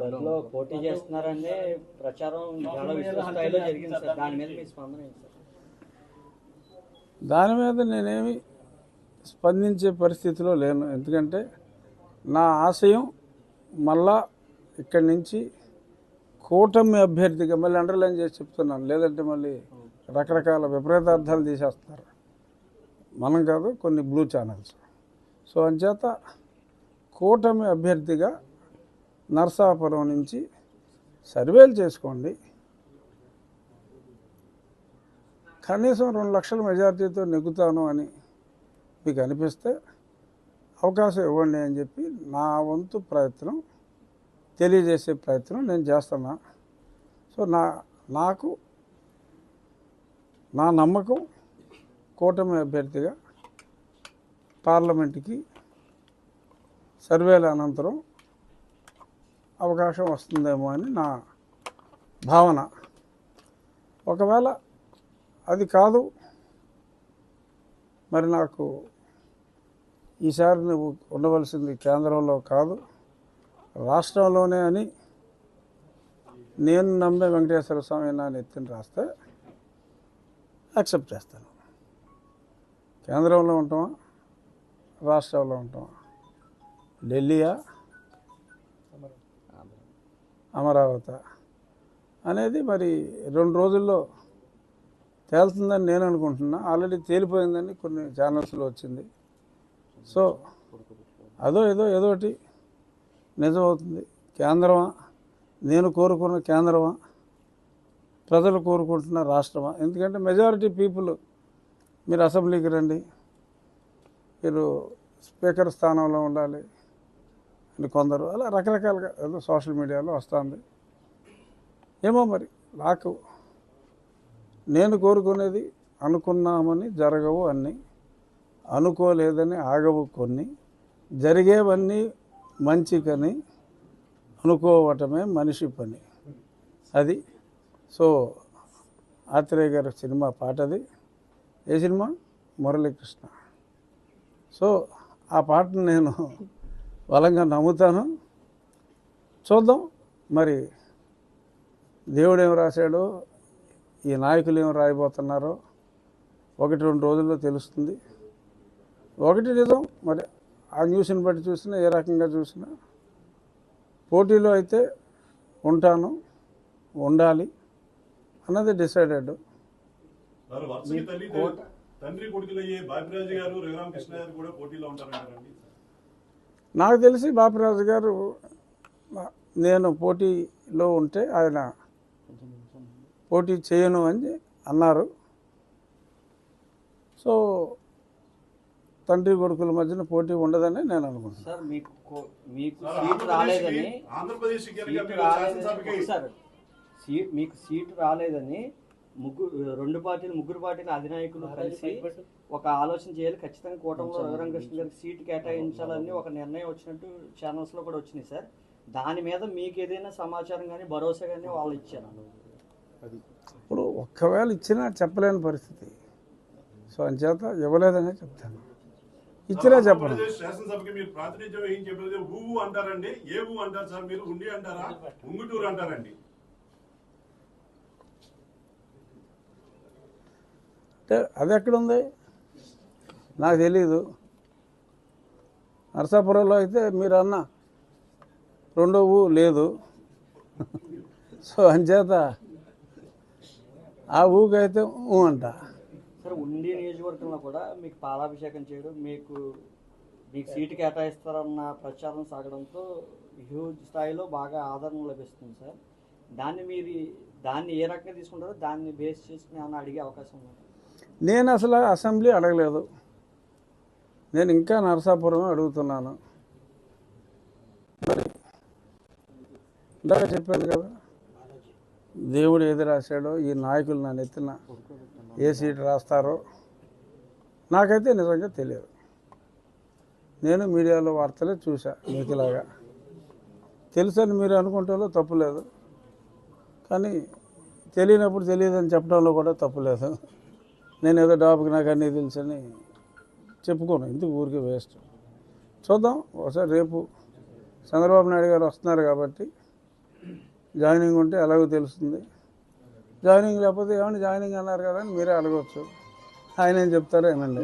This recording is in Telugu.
బరిలో పోటీ చేస్తున్నారనే ప్రచారం చాలా విస్తృత స్థాయిలో జరిగింది సార్. దాని మీద మీ స్పందన ఏంటి సార్? దాని మీద నేనేమి స్పందించే పరిస్థితిలో లేను. ఎందుకంటే నా ఆశయం మళ్ళా ఇక్కడి నుంచి కూటమి అభ్యర్థిగా మళ్ళీ అండర్లైన్ చేసి చెప్తున్నాను, లేదంటే మళ్ళీ రకరకాల విపరీతార్థాలు తీసేస్తున్నారు. మనం కాదు, కొన్ని బ్లూ ఛానల్స్. సో అంచేత కూటమి అభ్యర్థిగా నరసాపురం నుంచి సర్వేలు చేసుకోండి, కనీసం 2 లక్షల మెజార్టీతో నెగ్గుతాను అని మీకు అనిపిస్తే అవకాశం ఇవ్వండి అని చెప్పి నా వంతు ప్రయత్నం తెలియజేసే ప్రయత్నం నేను చేస్తున్నా. సో నాకు నా నమ్మకం కూటమి అభ్యర్థిగా పార్లమెంటుకి సర్వేల అనంతరం అవకాశం వస్తుందేమో అని నా భావన. ఒకవేళ అది కాదు, మరి నాకు ఈసారి నువ్వు ఉండవలసింది కేంద్రంలో కాదు రాష్ట్రంలోనే అని నేను నమ్మే వెంకటేశ్వర స్వామి నా నెత్తిని రాస్తే యాక్సెప్ట్ చేస్తాను. కేంద్రంలో ఉంటామా, రాష్ట్రంలో ఉంటామా, ఢిల్లీయా, అమరావతి అనేది మరి 2 రోజుల్లో తేలుతుందని నేను అనుకుంటున్నా. ఆల్రెడీ తేలిపోయిందని కొన్ని ఛానల్స్లో వచ్చింది. సో ఏదోటి నిజమవుతుంది. కేంద్రమా, నేను కోరుకున్న కేంద్రమా, ప్రజలు కోరుకుంటున్న రాష్ట్రమా? ఎందుకంటే మెజారిటీ పీపుల్ మీరు అసెంబ్లీకి రండి, మీరు స్పీకర్ స్థానంలో ఉండాలి అని కొందరు అలా రకరకాలుగా ఏదో సోషల్ మీడియాలో వస్తుంది. ఏమో మరి నేను కోరుకునేది అనుకున్నామని జరగవు అన్నీ, అనుకోలేదని ఆగవు కొన్ని, జరిగేవన్నీ మంచికని అనుకోవటమే మనిషి పని. అది. సో ఆత్రేయ గారి సినిమా పాటది. ఏ సినిమా? మురళీకృష్ణ. సో ఆ పాటను నేను బలంగా నమ్ముతాను. చూద్దాం మరి దేవుడు ఏం రాశాడో, ఈ నాయకులు ఏం రాయబోతున్నారో 1-2 రోజుల్లో తెలుస్తుంది. ఒకటి నిజం, మరి ఆ న్యూస్ని బట్టి చూసినా, ఏ రకంగా చూసినా పోటీలో అయితే ఉంటాను, ఉండాలి అన్నది డిసైడెడ్. నాకు తెలిసి బాపిరాజు గారు నేను పోటీలో ఉంటే ఆయన పోటీ చేయను అని అన్నారు. సో తండ్రి కొడుకుల మధ్యన పోటీ ఉండదని నేను అనుకుంటున్నాను. సార్ మీకు సీటు రాలేదని మీకు సీటు రాలేదని ముగ్గురు పార్టీల అధినాయకులు కలిసి ఒక ఆలోచన చేయాలి, ఖచ్చితంగా కూటమిలో రఘురామకృష్ణ గారికి సీటు కేటాయించాలని ఒక నిర్ణయం వచ్చినట్టు ఛానల్స్లో కూడా వచ్చినాయి సార్. దాని మీద మీకు ఏదైనా సమాచారం కానీ భరోసా కానీ వాళ్ళు ఇచ్చారు? ఇప్పుడు ఒక్కవేళ ఇచ్చినా చెప్పలేని పరిస్థితి. సో అంచేత ఇవ్వలేదనే చెప్తాను, ఇచ్చినా చెప్పను. శాసనసభకి మీరు ప్రాతినిధ్యం ఏం చెప్పలేదు, ఊ అంటారండి. ఏ ఊ అంటారు సార్ మీరు? ఉండి అంటారా, ఉంగుటూరు అంటారండి? అంటే అది ఎక్కడుంది నాకు తెలీదు. నరసాపురంలో అయితే మీరు అన్న 2వ ఊ లేదు. సో అంచేత ఆ ఊకైతే ఊ అంట. సార్ ఉండి నియోజకవర్గంలో కూడా మీకు పాలాభిషేకం చేయడం, మీకు సీటు కేటాయిస్తారన్న ప్రచారం సాగడంతో హ్యూజ్ స్థాయిలో బాగా ఆదరణ లభిస్తుంది సార్. దాన్ని ఏ రకంగా తీసుకుంటారో దాన్ని బేస్ చేసుకుని ఏమన్నా అడిగే అవకాశం ఉంది? నేను అసలు అసెంబ్లీ అడగలేదు, నేను ఇంకా నరసాపురం అడుగుతున్నాను. మరి ఇందాక చెప్పాను కదా, దేవుడు ఏది రాశాడో ఈ నాయకులు నా నెత్తిన ఏ సీటు రాస్తారో నాకైతే నిజంగా తెలియదు. నేను మీడియాలో వార్తలే చూసా మీకులాగా. తెలుసని మీరు అనుకుంటాలో తప్పులేదు, కానీ తెలియనప్పుడు తెలియదని చెప్పడంలో కూడా తప్పులేదు. నేను ఏదో డాబుకి నాకు అన్నీ తెలుసని చెప్పుకోను, ఎందుకు ఊరికే వేస్ట్. చూద్దాం. ఒకసారి రేపు చంద్రబాబు నాయుడు గారు వస్తున్నారు కాబట్టి జాయినింగ్ ఉంటే ఎలాగో తెలుస్తుంది. జాయినింగ్ లేకపోతే ఏమన్నా జాయినింగ్ అన్నారు కదా అని మీరే అడగవచ్చు. ఆయన ఏం చెప్తారో ఏనండి.